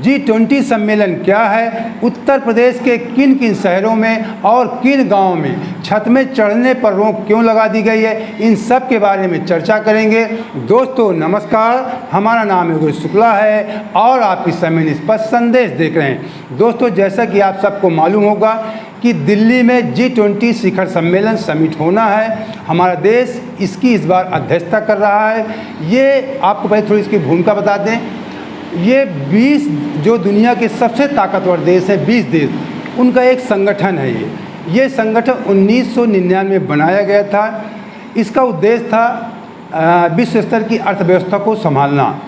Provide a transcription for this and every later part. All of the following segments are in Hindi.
G20 सम्मेलन क्या है, उत्तर प्रदेश के किन किन शहरों में और किन गांवों में छत में चढ़ने पर रोक क्यों लगा दी गई है, इन सब के बारे में चर्चा करेंगे। दोस्तों नमस्कार, हमारा नाम योगेश शुक्ला है और आप इस समय निष्पक्ष संदेश देख रहे हैं। दोस्तों जैसा कि आप सबको मालूम होगा कि दिल्ली में G20 शिखर सम्मेलन समिट होना है। हमारा देश इसकी इस बार अध्यक्षता कर रहा है। ये आपको पहले थोड़ी इसकी भूमिका बता दें। ये 20 जो दुनिया के सबसे ताकतवर देश हैं, 20 देश, उनका एक संगठन है। ये संगठन 1999 में बनाया गया था। इसका उद्देश्य था विश्व स्तर की अर्थव्यवस्था को संभालना।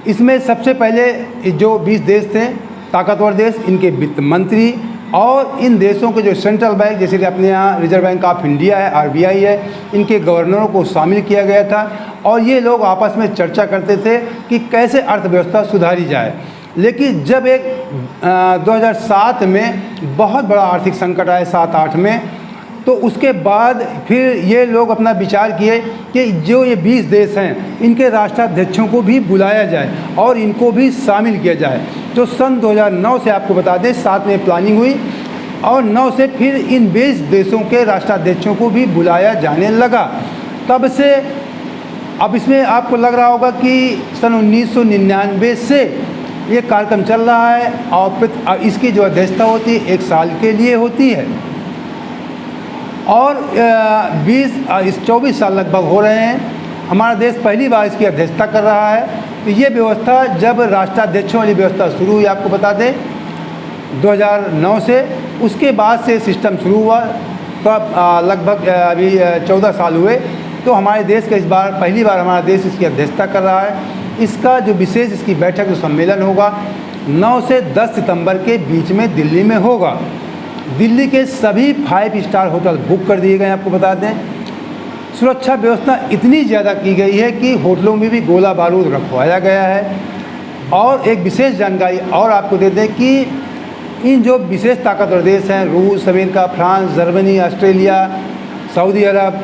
इसमें सबसे पहले जो 20 देश थे ताकतवर देश, इनके वित्त मंत्री और इन देशों के जो सेंट्रल बैंक, जैसे कि अपने यहाँ रिजर्व बैंक ऑफ इंडिया है, RBI है, इनके गवर्नरों को शामिल किया गया था और ये लोग आपस में चर्चा करते थे कि कैसे अर्थव्यवस्था सुधारी जाए। लेकिन जब एक 2007 में बहुत बड़ा आर्थिक संकट आया 7-8 में, तो उसके बाद फिर ये लोग अपना विचार किए कि जो ये 20 देश हैं इनके राष्ट्राध्यक्षों को भी बुलाया जाए और इनको भी शामिल किया जाए। तो सन 2009 से आपको बता दें 7 में प्लानिंग हुई और 9 से फिर इन 20 देशों के राष्ट्राध्यक्षों को भी बुलाया जाने लगा। तब से अब इसमें आपको लग रहा होगा कि सन 1999 से ये कार्यक्रम चल रहा है और इसकी जो अध्यक्षता होती है 1 साल के लिए होती है और 24 साल लगभग हो रहे हैं। हमारा देश पहली बार इसकी अध्यक्षता कर रहा है। तो ये व्यवस्था जब राष्ट्राध्यक्षों वाली व्यवस्था शुरू हुई, आपको बता दें 2009 से, उसके बाद से सिस्टम शुरू हुआ तो लगभग अभी 14 साल हुए। तो हमारे देश का इस बार पहली बार हमारा देश इसकी अध्यक्षता कर रहा है। इसका जो विशेष इसकी बैठक जो सम्मेलन होगा 9 से 10 सितंबर के बीच में दिल्ली में होगा। दिल्ली के सभी 5 स्टार होटल बुक कर दिए गए हैं। आपको बता दें सुरक्षा व्यवस्था इतनी ज़्यादा की गई है कि होटलों में भी गोला बारूद रखवाया गया है। और एक विशेष जानकारी और आपको दे दें कि इन जो विशेष ताकतवर देश हैं, रूस, अमेरिका, फ्रांस, जर्मनी, ऑस्ट्रेलिया, सऊदी अरब,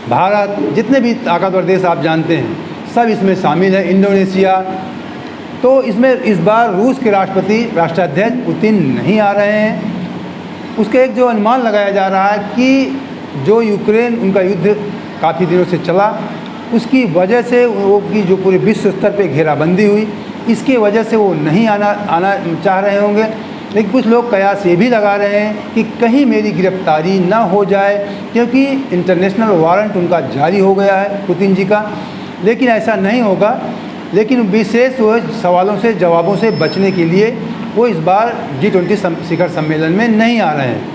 भारत, जितने भी ताकतवर देश आप जानते हैं सब इसमें शामिल है, इंडोनेशिया। तो इसमें इस बार रूस के राष्ट्राध्यक्ष पुतिन नहीं आ रहे हैं। उसका एक जो अनुमान लगाया जा रहा है कि जो यूक्रेन उनका युद्ध काफ़ी दिनों से चला, उसकी वजह से वो की जो पूरे विश्व स्तर पे घेराबंदी हुई, इसके वजह से वो नहीं आना चाह रहे होंगे। लेकिन कुछ लोग कयास ये भी लगा रहे हैं कि कहीं मेरी गिरफ्तारी ना हो जाए, क्योंकि इंटरनेशनल वारंट उनका जारी हो गया है पुतिन जी का। लेकिन ऐसा नहीं होगा। लेकिन विशेष वो सवालों से जवाबों से बचने के लिए वो इस बार G20 शिखर सम्मेलन में नहीं आ रहे हैं।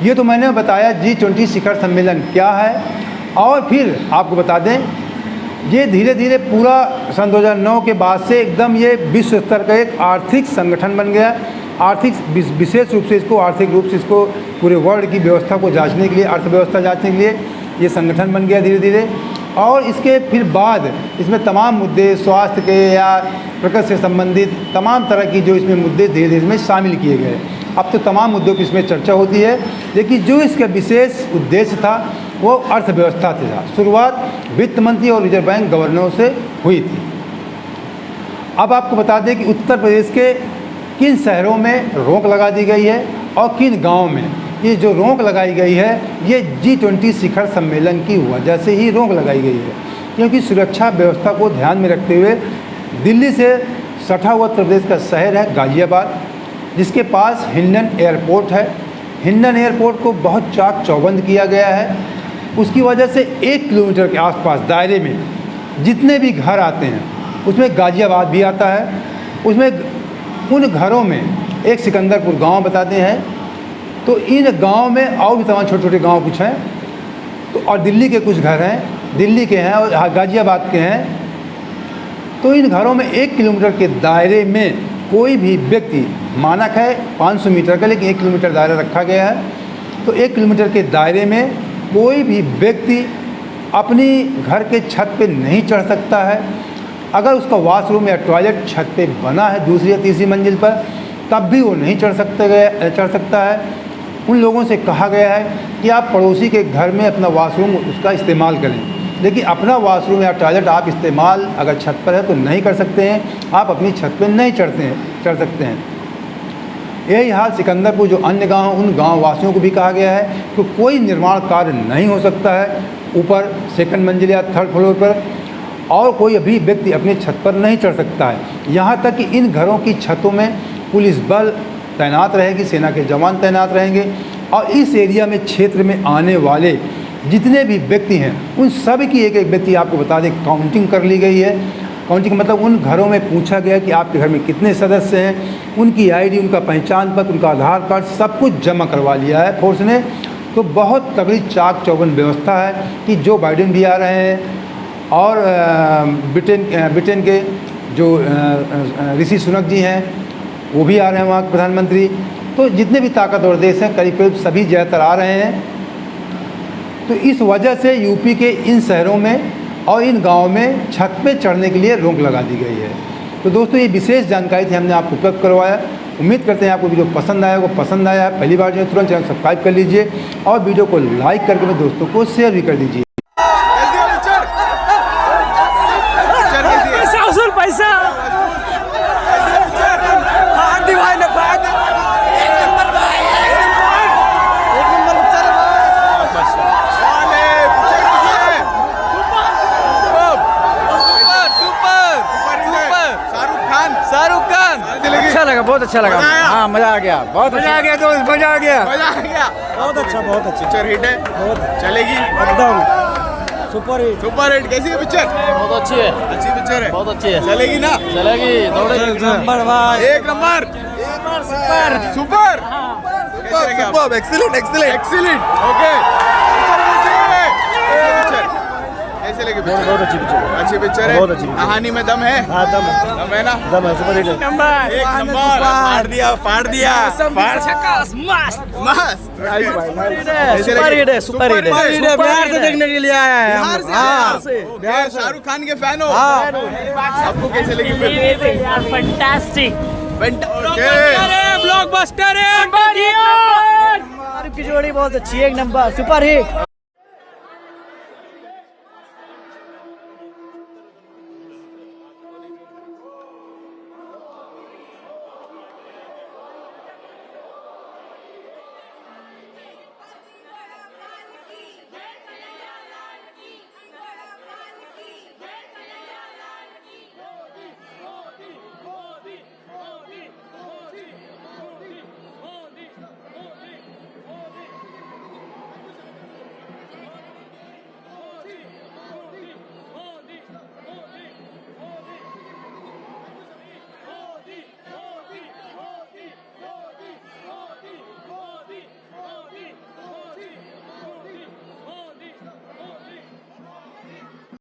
ये तो मैंने बताया G20 शिखर सम्मेलन क्या है। और फिर आपको बता दें ये धीरे धीरे पूरा सन 2009 के बाद से एकदम ये विश्व स्तर का एक आर्थिक संगठन बन गया। आर्थिक विशेष रूप से इसको आर्थिक रूप से इसको पूरे वर्ल्ड की व्यवस्था को जांचने के लिए, अर्थव्यवस्था जांचने के लिए ये संगठन बन गया धीरे धीरे। और इसके फिर बाद इसमें तमाम मुद्दे स्वास्थ्य के या प्रकृति से संबंधित तमाम तरह की जो इसमें मुद्दे धीरे धीरे इसमें शामिल किए गए। अब तो तमाम मुद्दों की इसमें चर्चा होती है, लेकिन जो इसका विशेष उद्देश्य था वो अर्थव्यवस्था से था। शुरुआत वित्त मंत्री और रिजर्व बैंक गवर्नरों से हुई थी। अब आपको बता दें कि उत्तर प्रदेश के किन शहरों में रोक लगा दी गई है और किन गाँव में। ये जो रोक लगाई गई है ये G20 शिखर सम्मेलन की वजह से ही रोक लगाई गई है, क्योंकि सुरक्षा व्यवस्था को ध्यान में रखते हुए दिल्ली से सटा हुआ उत्तर प्रदेश का शहर है गाज़ियाबाद, जिसके पास हिंडन एयरपोर्ट है। हिंडन एयरपोर्ट को बहुत चाक चौबंद किया गया है। उसकी वजह से 1 किलोमीटर के आसपास दायरे में जितने भी घर आते हैं उसमें गाज़ियाबाद भी आता है। उसमें उन घरों में एक सिकंदरपुर गांव बताते हैं। तो इन गांव में और भी तमाम छोटे छोटे गांव कुछ हैं। तो और दिल्ली के कुछ घर हैं, दिल्ली के हैं और गाज़ियाबाद के हैं। तो इन घरों में 1 किलोमीटर के दायरे में कोई भी व्यक्ति, मानक है 500 मीटर का, लेकिन 1 किलोमीटर दायरा रखा गया है। तो 1 किलोमीटर के दायरे में कोई भी व्यक्ति अपनी घर के छत पे नहीं चढ़ सकता है। अगर उसका वॉशरूम या टॉयलेट छत पे बना है दूसरी या तीसरी मंजिल पर, तब भी वो नहीं चढ़ सकता है। उन लोगों से कहा गया है कि आप पड़ोसी के घर में अपना वॉशरूम उसका इस्तेमाल करें। लेकिन अपना वॉशरूम या टॉयलेट आप इस्तेमाल अगर छत पर है तो नहीं कर सकते हैं, आप अपनी छत पर नहीं चढ़ सकते हैं। यही हाल सिकंदरपुर जो अन्य गांव, उन गांव वासियों को भी कहा गया है कि कोई निर्माण कार्य नहीं हो सकता है ऊपर सेकंड मंजिल या थर्ड फ्लोर पर, और कोई अभी व्यक्ति अपनी छत पर नहीं चढ़ सकता है। यहाँ तक कि इन घरों की छतों में पुलिस बल तैनात रहेगी, सेना के जवान तैनात रहेंगे, और इस एरिया में क्षेत्र में आने वाले जितने भी व्यक्ति हैं उन सब की एक एक व्यक्ति आपको बता दें काउंटिंग कर ली गई है। काउंटिंग मतलब उन घरों में पूछा गया कि आपके घर में कितने सदस्य हैं, उनकी आईडी, उनका पहचान पत्र, उनका आधार कार्ड सब कुछ जमा करवा लिया है फोर्स ने। तो बहुत तगड़ी चाक चौबंद व्यवस्था है कि जो बाइडेन भी आ रहे हैं और ब्रिटेन के जो ऋषि सुनक जी हैं वो भी आ रहे हैं, वहाँ के प्रधानमंत्री। तो जितने भी ताकतवर देश हैं करीब करीब सभी ज़्यादातर आ रहे हैं। तो इस वजह से यूपी के इन शहरों में और इन गाँव में छत पे चढ़ने के लिए रोक लगा दी गई है। तो दोस्तों ये विशेष जानकारी थी, हमने आपको उपलब्ध करवाया। उम्मीद करते हैं आपको वीडियो पसंद आया, वो पसंद आया है पहली बार जो है तुरंत चैनल सब्सक्राइब कर लीजिए और वीडियो को लाइक करके अपने दोस्तों को शेयर भी कर दीजिए। शाहरुख खान अच्छा लगा, बहुत अच्छा लगा। हाँ मजा आ गया, बहुत मजा आ गया दोस्त, मजा आ गया, मजा आ गया। बहुत अच्छा पिक्चर हिट है, बहुत चलेगी एकदम सुपर हिट। कैसी है पिक्चर? बहुत अच्छी है, अच्छी पिक्चर है, बहुत अच्छी है, चलेगी ना? चलेगी, एक नंबर भाई, एक नंबर सुपर एक्सीलेंट ओके। कैसे लगी पिक्चर? बहुत अच्छी पिक्चर है, बहुत अच्छी। कहानी में दम है? हाँ दम है ना, दम है। सुपर हिट है, एक नंबर फाड़ दिया मस्त सुपर हिट है। बिहार से देखने के लिए आया है, बिहार शाहरुख खान के फैन हो। आपको कैसे लगी फिल्म? फैंटास्टिक, ब्लॉकबस्टर है, की जोड़ी बहुत अच्छी है, एक नंबर सुपर हिट।